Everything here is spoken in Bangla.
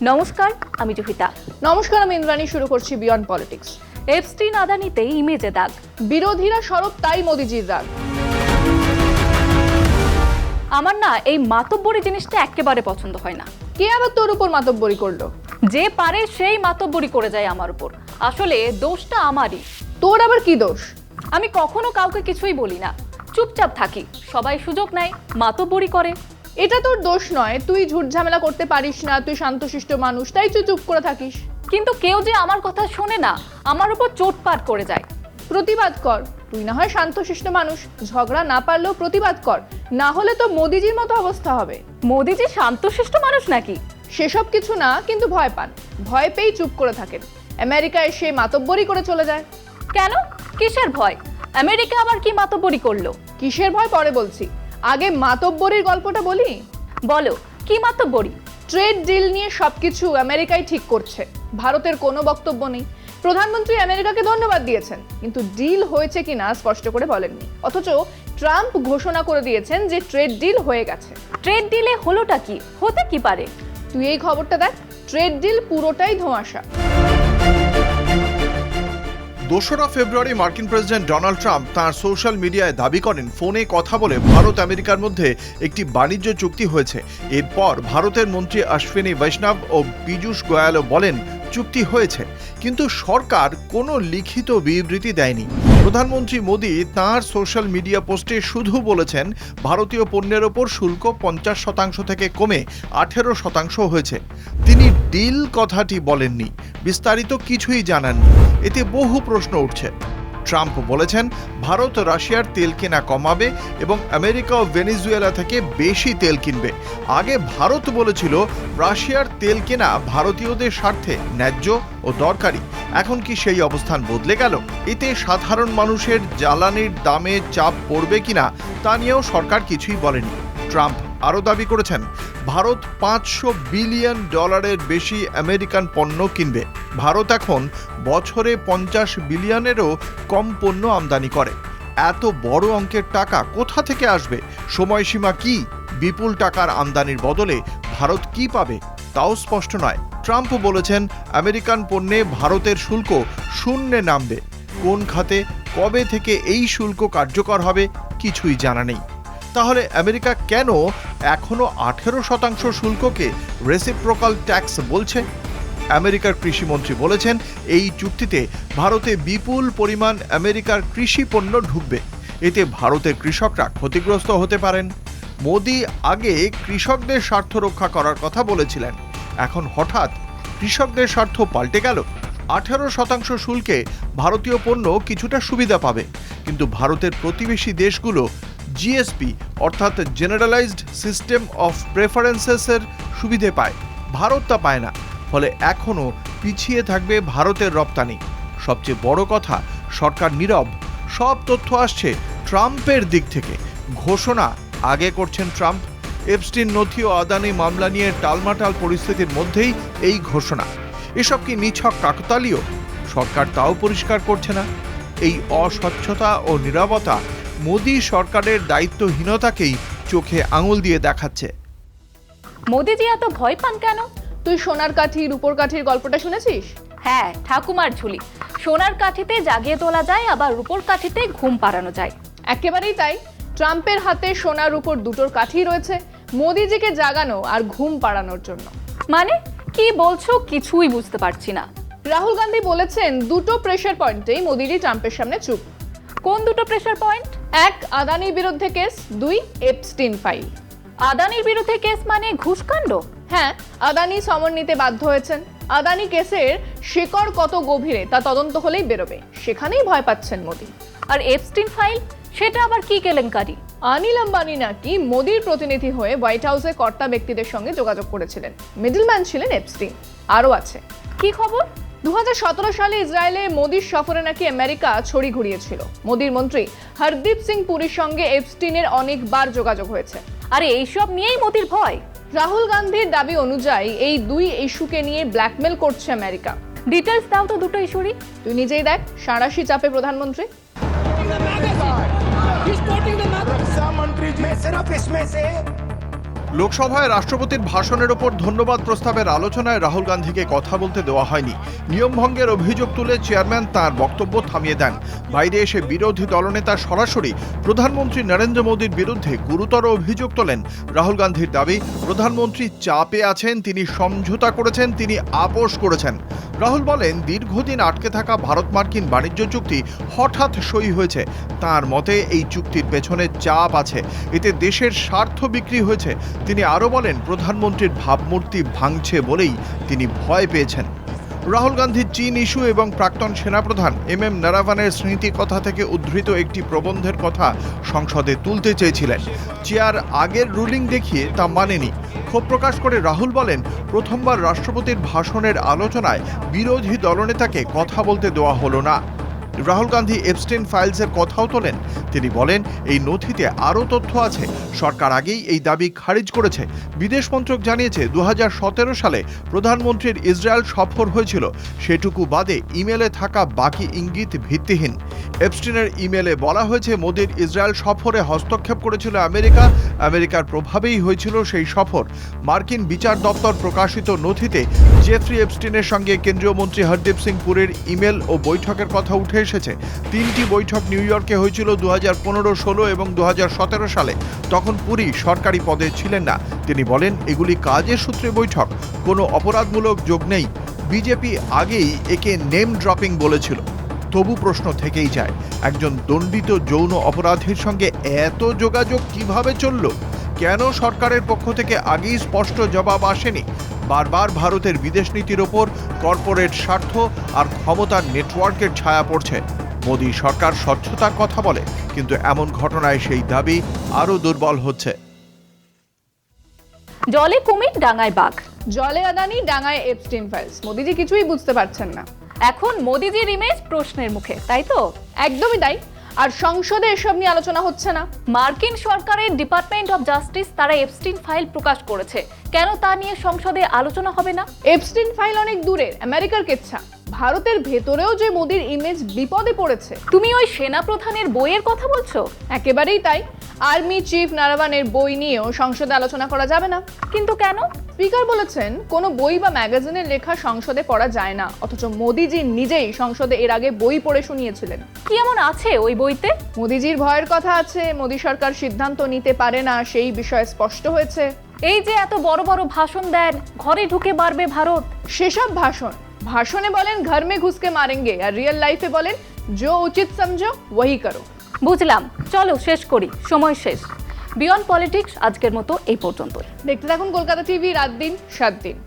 নমস্কার, আমি জুহিতা। নমস্কার, আমি ইন্দ্রাণী। শুরু করছি বিয়ন্ড পলিটিক্স। এপস্টিন আদানিতে ইমেজে দাগ, বিরোধীরা সরব, তাই মোদিজির রাগ। আমার না এই মাতব্বরি জিনিসটা একেবারে পছন্দ হয় না। কে আবার তোর উপর মাতব্বরি করলো? যে পারে সেই মাতব্বরি করে যায় আমার উপর। আসলে দোষটা আমারই। তোর আবার কি দোষ? আমি কখনো কাউকে কিছুই বলি না, চুপচাপ থাকি। সবাই সুযোগ নেয়, মাতব্বরি করে। এটা তোর দোষ নয়, তুই ঝুট ঝামেলা করতে পারিস না, তুই শান্তশিষ্ট মানুষ, তাই তুই চুপ করে থাকিস। কিন্তু কেউ যে আমার কথা শোনে না, আমার উপর চোটপাট করে যায়। প্রতিবাদ কর। তুই না হয় শান্তশিষ্ট মানুষ, ঝগড়া না পারলেও প্রতিবাদ কর, না হলে তো মোদিজির মতো অবস্থা হবে। মোদিজি শান্তশিষ্ট মানুষ নাকি? সেসব কিছু না, কিন্তু ভয় পান। ভয় পেয়েই চুপ করে থাকেন। আমেরিকা এসে মাতব্বরি করে চলে যায়। কেন? কিসের ভয়? আমেরিকা আবার কি মাতব্বরি করলো? কিসের ভয় পরে বলছি, আগে মাতব্বরির গল্পটা বলি। বলো, কি মাতব্বরি? ট্রেড ডিল নিয়ে সবকিছু আমেরিকাই ঠিক করছে, ভারতের কোনো বক্তব্য নেই। প্রধানমন্ত্রী আমেরিকাকে ধন্যবাদ দিয়েছেন, কিন্তু ডিল হয়েছে কিনা স্পষ্ট করে বলেননি। অথচ ট্রাম্প ঘোষণা করে দিয়েছেন যে ট্রেড ডিল হয়ে গেছে। ট্রেড ডিলে হলোটা কি? হতে কি পারে? তুই এই খবরটা দেখ, ট্রেড ডিল পুরোটাই ধোঁয়াশা। 2রা ফেব্রুয়ারি মার্কিন প্রেসিডেন্ট ডোনাল্ড ট্রাম্প তাঁর সোশ্যাল মিডিয়ায় দাবি করেন ফোনে কথা বলে ভারত আমেরিকার মধ্যে একটি বাণিজ্য চুক্তি হয়েছে। এরপর ভারতের মন্ত্রী অশ্বিনী বৈষ্ণব ও পীযূষ গোয়ালও বলেন চুক্তি হয়েছে, কিন্তু সরকার কোনো লিখিত বিবৃতি দেয়নি। প্রধানমন্ত্রী মোদি তাঁর সোশ্যাল মিডিয়া পোস্টে শুধু বলেছেন ভারতীয় পণ্যের ওপর শুল্ক 50% থেকে কমে 18% হয়েছে। তিনি ডিল কথাটি বলেননি, বিস্তারিত কিছুই জানাননি। এতে বহু প্রশ্ন উঠছে। ট্রাম্প বলেছেন ভারত রাশিয়ার তেল কেনা কমাবে এবং আমেরিকা ও ভেনেজুয়েলা থেকে বেশি তেল কিনবে। আগে ভারত বলেছিল রাশিয়ার তেল কেনা ভারতীয়দের স্বার্থে ন্যায্য ও দরকারি। এখন কি সেই অবস্থান বদলে গেল? এতে সাধারণ মানুষের জ্বালানির দামে চাপ পড়বে কিনা তা নিয়েও সরকার কিছুই বলেনি। ট্রাম্প আরও দাবি করেছেন ভারত $500 বিলিয়ন বেশি আমেরিকান পণ্য কিনবে। ভারত এখন বছরে 50 বিলিয়নেরও কম পণ্য আমদানি করে। এত বড় অঙ্কের টাকা কোথা থেকে আসবে? সময়সীমা কি? বিপুল টাকার আমদানির বদলে ভারত কি পাবে তাও স্পষ্ট নয়। ট্রাম্প বলেছেন আমেরিকান পণ্যে ভারতের শুল্ক শূন্যে নামবে। কোন খাতে, কবে থেকে এই শুল্ক কার্যকর হবে কিছুই জানা নেই। তাহলে আমেরিকা কেন এখনো 18% শুল্ককে রেসিপ্রোকাল ট্যাক্স বলছে? আমেরিকার কৃষিমন্ত্রী বলেছেন এই চুক্তিতে ভারতে বিপুল পরিমাণ আমেরিকার কৃষি পণ্য ঢুকবে। এতে ভারতের কৃষকরা ক্ষতিগ্রস্ত হতে পারেন। মোদি আগে কৃষকদের স্বার্থ রক্ষা করার কথা বলেছিলেন, এখন হঠাৎ কৃষকদের স্বার্থ পাল্টে গেল। 18% শুল্কে ভারতীয় পণ্য কিছুটা সুবিধা পাবে, কিন্তু ভারতের প্রতিবেশী দেশগুলো জিএসপি অর্থাৎ জেনারেলাইজড সিস্টেম অফ প্রেফারেন্সেসের সুবিধে পায়, ভারত তা পায় না। ফলে এখনও পিছিয়ে থাকবে ভারতের রপ্তানি। সবচেয়ে বড় কথা, সরকার নীরব। সব তথ্য আসছে ট্রাম্পের দিক থেকে। ঘোষণা আগে করছেন ট্রাম্প। এপস্টিন নথি ও আদানি মামলা নিয়ে টালমাটাল পরিস্থিতির মধ্যেই এই ঘোষণা। এসব কি নিছক কাকতালীয়? সরকার তাও পরিষ্কার করছে না। এই অস্বচ্ছতা ও নীরবতা মোদি সরকারের দায়িত্বহীনতাকেই চোখে আঙুল দিয়ে দেখাচ্ছে। মোদিজি এত ভয় পান কেন? তুই সোনার কাঠি রূপোর কাঠির গল্পটা শুনেছিস? হ্যাঁ, ঠাকুমার ঝুলি। সোনার কাঠিতে জাগিয়ে তোলা যায়, আবার রূপোর কাঠিতে ঘুম পাড়ানো যায়। একেবারেই তাই। ট্রাম্পের হাতে সোনার উপর দুটোর কাঠি রয়েছে, মোদিজিকে জাগানো আর ঘুম পাড়ানোর জন্য। মানে কি বলছো? কিছুই বুঝতে পারছি না। রাহুল গান্ধী বলেছেন দুটো প্রেসার পয়েন্টেই মোদিজি ট্রাম্পের সামনে চুপ। কোন দুটো প্রেসার পয়েন্ট? 1, আদানির বিরুদ্ধে কেস, 2, এপস্টিন ফাইল। আদানির বিরুদ্ধে কেস মানে ঘুষকাণ্ড? হ্যাঁ, আদানি সমন নিতে বাধ্য হয়েছেন। আদানি কেসের শিকড় কত গভীরে তা তদন্ত হলেই বেরোবে, সেখানেই ভয় পাচ্ছেন মোদি। আর এপস্টিন ফাইল, সেটা আবার কি কেলেঙ্কারি? অনিল আম্বানি নাকি মোদির প্রতিনিধি হয়ে হোয়াইট হাউসে কর্তা ব্যক্তিদের সঙ্গে যোগাযোগ করেছিলেন। মিডলম্যান ছিলেন এপস্টিন। আরও আছে। কি খবর? 2017 সালে ইসরায়েলে মোদির সফরে নাকি আমেরিকা ছড়ি ঘুরিয়েছিল। মোদির মন্ত্রী হরদীপ সিং পুরীর সঙ্গে এপস্টিনের অনেকবার যোগাযোগ হয়েছে। আরে এইসব নিয়েই মোদির ভয়? রাহুল গান্ধীর দাবি অনুযায়ী এই দুই ইস্যুকে নিয়ে ব্ল্যাকমেল করছে আমেরিকা। ডিটেলস দাও তো দুটো ইস্যুরই। তুই নিজেই দেখ, সাঁড়াশি চাপে প্রধানমন্ত্রী। লোকসভায় রাষ্ট্রপতির ভাষণের ওপর ধন্যবাদ প্রস্তাবের আলোচনায় রাহুল গান্ধীকে কথা বলতে দেওয়া হয়নি। নিয়মভঙ্গের অভিযোগ তুলে চেয়ারম্যান তার বক্তব্য থামিয়ে দেন। বাইরে এসে বিরোধী দলনেতা সরাসরি প্রধানমন্ত্রী নরেন্দ্র মোদীর বিরুদ্ধে গুরুতর অভিযোগ তোলেন। রাহুল গান্ধীর দাবি, প্রধানমন্ত্রী চাপে আছেন, তিনি সমঝোতা করেছেন, তিনি আপোষ করেছেন। রাহুল বলেন, দীর্ঘদিন আটকে থাকা ভারত মার্কিন বাণিজ্য চুক্তি হঠাৎ সই হয়েছে। তার মতে এই চুক্তির পেছনে চাপ আছে, এতে দেশের স্বার্থ বিক্রি হয়েছে। তিনি আরও বলেন, প্রধানমন্ত্রীর ভাবমূর্তি ভাঙছে বলেই তিনি ভয় পেয়েছেন। রাহুল গান্ধী চীন ইস্যু এবং প্রাক্তন সেনাপ্রধান এম নারাভানের স্মৃতি কথা থেকে উদ্ধৃত একটি প্রবন্ধের কথা সংসদে তুলতে চেয়েছিলেন। চেয়ার আগের রুলিং দেখিয়ে তা মানেনি। ক্ষোভ প্রকাশ করে রাহুল বলেন, প্রথমবার রাষ্ট্রপতির ভাষণের আলোচনায় বিরোধী দলনেতাকে কথা বলতে দেওয়া হলো না। রাহুল গান্ধী এপস্টেইন ফাইলসের কথাও তোলেন। তিনি বলেন, এই নথিতে আরও তথ্য আছে। সরকার আগেই এই দাবি খারিজ করেছে। বিদেশ মন্ত্রক জানিয়েছে 2017 সালে প্রধানমন্ত্রীর ইসরায়েল সফর হয়েছিল। সেটুকু বাদে ইমেলে থাকা বাকি ইঙ্গিত ভিত্তিহীন। এপস্টেইনের ইমেলে বলা হয়েছে, মোদির ইসরায়েল সফরে হস্তক্ষেপ করেছিল আমেরিকা। আমেরিকার প্রভাবেই হয়েছিল সেই সফর। মার্কিন বিচার দপ্তর প্রকাশিত নথিতে জেফ্রি এপস্টেইনের সঙ্গে কেন্দ্রীয় মন্ত্রী হরদীপ সিং পুরীর ইমেল ও বৈঠকের কথা উঠে এসেছে। 3টি বৈঠক নিউ ইয়র্কে হয়েছিল 2015, 16 এবং 2017 সালে। তখন পুরী সরকারি পদে ছিলেন না। তিনি বলেন, এগুলি কাজের সূত্রে বৈঠক, কোনো অপরাধমূলক যোগ নেই। বিজেপি আগেই একে নেম ড্রপিং বলেছিল। তবু প্রশ্ন থেকেই যায়, একজন দণ্ডিত যৌন অপরাধীর সঙ্গে এত যোগাযোগ কিভাবে চলল? কেন সরকারের পক্ষ থেকে আগেই স্পষ্ট জবাব আসেনি? বারবার ভারতের বিদেশ নীতির ওপর কর্পোরেট স্বার্থ আর ক্ষমতার নেটওয়ার্কের ছায়া পড়ছে। মোদী সরকার স্বচ্ছতার কথা বলে, কিন্তু এমন ঘটনায় সেই দাবি আরও দুর্বল হচ্ছে। জলে কুমির, ডাঙায় বাঘ। জলে আদানি, ডাঙায় এপস্টেইন ফাইলস। মোদিজি কিছুই বুঝতে পারছেন না। এখন মোদিজির ইমেজ প্রশ্নের মুখে, তাই তো? একদমই তাই। আর সংসদে এসব নিয়ে আলোচনা হচ্ছে না। মার্কিন সরকারের ডিপার্টমেন্ট অফ জাস্টিস তারা এপস্টেইন ফাইল প্রকাশ করেছে, কেন তা নিয়ে সংসদে আলোচনা হবে না? এপস্টেইন ফাইল অনেক দূরের, আমেরিকার কেচ্ছা। ভারতের ভেতরেও যে মোদির ইমেজ বিপদে পড়েছে। তুমি ওই সেনাপ্রধানের বইয়ের কথা বলছো? একেবারেই তাই। আর্মি চিফ নারাভানের বই নিয়েও সংসদে আলোচনা করা যাবে না। কিন্তু কেন? স্পিকার বলেছেন, কোনো বই বা ম্যাগাজিনের লেখা সংসদে পড়া যায় না। অথচ মোদিজি নিজেই সংসদে এর আগে বই পড়ে শুনিয়েছিলেন। কি এমন আছে ওই বইতে? মোদিজির ভয়ের কথা আছে, মোদি সরকার সিদ্ধান্ত নিতে পারে না, সেই বিষয়ে স্পষ্ট হয়েছে। এই যে এত বড় বড় ভাষণ দেন, ঘরে ঢুকে মারবে ভারত, সেসব ভাষণে বলেন ঘর মে ঘুসকে মারেঙ্গে, আর রিয়েল লাইফে বলেন जो उचित समझो वही करो। বুঝলাম, চলো শেষ করি, সময় শেষ। বিয়ন্ড পলিটিক্স আজকের মতো এই পর্যন্তই। দেখতে থাকুন কলকাতা টিভি, রাত দিন 7 দিন।